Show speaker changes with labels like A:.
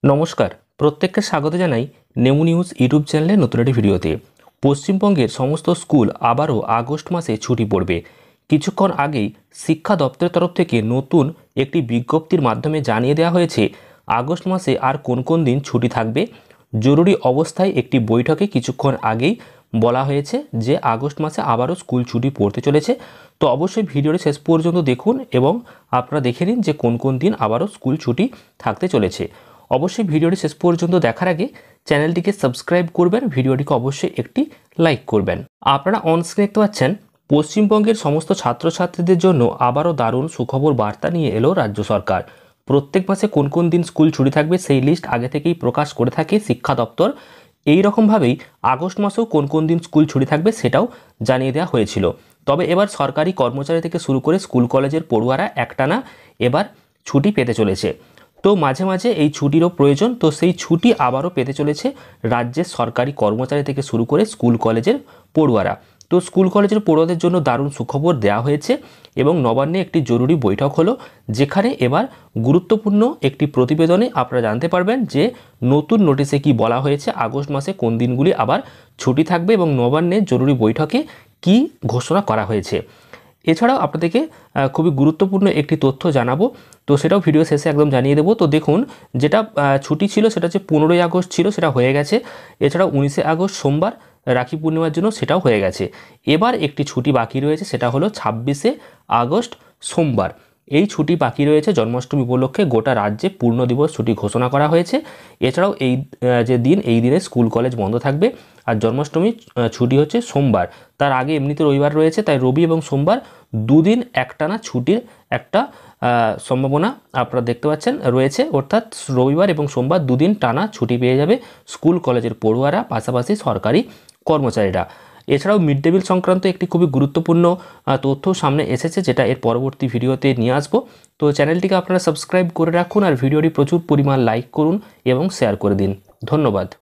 A: নমস্কার, প্রত্যেককে স্বাগত জানাই নেমু নিউজ ইউটিউব চ্যানেলে নতুন একটি ভিডিওতে। পশ্চিমবঙ্গের সমস্ত স্কুল আবারও আগস্ট মাসে ছুটি পড়বে। কিছুক্ষণ আগেই শিক্ষা দপ্তরের তরফ থেকে নতুন একটি বিজ্ঞপ্তির মাধ্যমে জানিয়ে দেওয়া হয়েছে আগস্ট মাসে আর কোন কোন দিন ছুটি থাকবে। জরুরি অবস্থায় একটি বৈঠকে কিছুক্ষণ আগেই বলা হয়েছে যে আগস্ট মাসে আবারও স্কুল ছুটি পড়তে চলেছে। তো অবশ্যই ভিডিওটি শেষ পর্যন্ত দেখুন এবং আপনারা দেখে নিন যে কোন কোন দিন আবারও স্কুল ছুটি থাকতে চলেছে। অবশ্যই ভিডিওটি শেষ পর্যন্ত দেখার আগে চ্যানেলটিকে সাবস্ক্রাইব করবেন, ভিডিওটিকে অবশ্যই একটি লাইক করবেন। আপনারা অনস্ক্রিনে দেখতে পাচ্ছেন পশ্চিমবঙ্গের সমস্ত ছাত্রছাত্রীদের জন্য আবারও দারুণ সুখবর বার্তা নিয়ে এলো রাজ্য সরকার। প্রত্যেক মাসে কোন কোন দিন স্কুল ছুটি থাকবে সেই লিস্ট আগে থেকেই প্রকাশ করে থাকে শিক্ষা দপ্তর। এই রকমভাবেই আগস্ট মাসেও কোন কোন দিন স্কুল ছুটি থাকবে সেটাও জানিয়ে দেওয়া হয়েছিল। তবে এবার সরকারি কর্মচারী থেকে শুরু করে স্কুল কলেজের পড়ুয়ারা একটানা এবার ছুটি পেতে চলেছে। তো মাঝে মাঝে এই ছুটিরও প্রয়োজন, তো সেই ছুটি আবারও পেতে চলেছে রাজ্যের সরকারি কর্মচারী থেকে শুরু করে স্কুল কলেজের পড়ুয়ারা। তো স্কুল কলেজের পড়ুয়াদের জন্য দারুণ সুখবর দেওয়া হয়েছে এবং নবান্নে একটি জরুরি বৈঠক হলো, যেখানে এবার গুরুত্বপূর্ণ একটি প্রতিবেদনে আপনারা জানতে পারবেন যে নতুন নোটিশে কি বলা হয়েছে, আগস্ট মাসে কোন দিনগুলি আবার ছুটি থাকবে এবং নবান্নে জরুরি বৈঠকে কি ঘোষণা করা হয়েছে। এছাড়াও আপনাদেরকে খুবই গুরুত্বপূর্ণ একটি তথ্য জানাবো, তো সেটাও ভিডিও শেষে একদম জানিয়ে দেবো। তো দেখুন, যেটা ছুটি ছিল সেটা হচ্ছে 15ই আগস্ট ছিল, সেটা হয়ে গেছে। এছাড়াও 19শে আগস্ট সোমবার রাখি পূর্ণিমার জন্য সেটাও হয়ে গেছে। এবার একটি ছুটি বাকি রয়েছে, সেটা হলো 26শে আগস্ট সোমবার। এই ছুটি বাকি রয়েছে। জন্মাষ্টমী উপলক্ষে গোটা রাজ্যে পূর্ণ দিবস ছুটি ঘোষণা করা হয়েছে। এছাড়াও এই যে দিন, এই দিনে স্কুল কলেজ বন্ধ থাকবে। আর জন্মাষ্টমী ছুটি হচ্ছে সোমবার, তার আগে এমনিতে রবিবার রয়েছে, তাই রবি এবং সোমবার দুদিন একটানা ছুটির একটা সম্ভাবনা আপনারা দেখতে পাচ্ছেন রয়েছে। অর্থাৎ রবিবার এবং সোমবার দুদিন টানা ছুটি পেয়ে যাবে স্কুল কলেজের পড়ুয়ারা, পাশাপাশি সরকারি কর্মচারীরা। এছাড়াও মিড ডে মিল সংক্রান্ত একটি খুবই গুরুত্বপূর্ণ তথ্য সামনে এসেছে, যেটা এর পরবর্তী ভিডিওতে নিয়ে আসবো। তো চ্যানেলটিকে আপনারা সাবস্ক্রাইব করে রাখুন আর ভিডিওটি প্রচুর পরিমাণ লাইক করুন এবং শেয়ার করে দিন। ধন্যবাদ।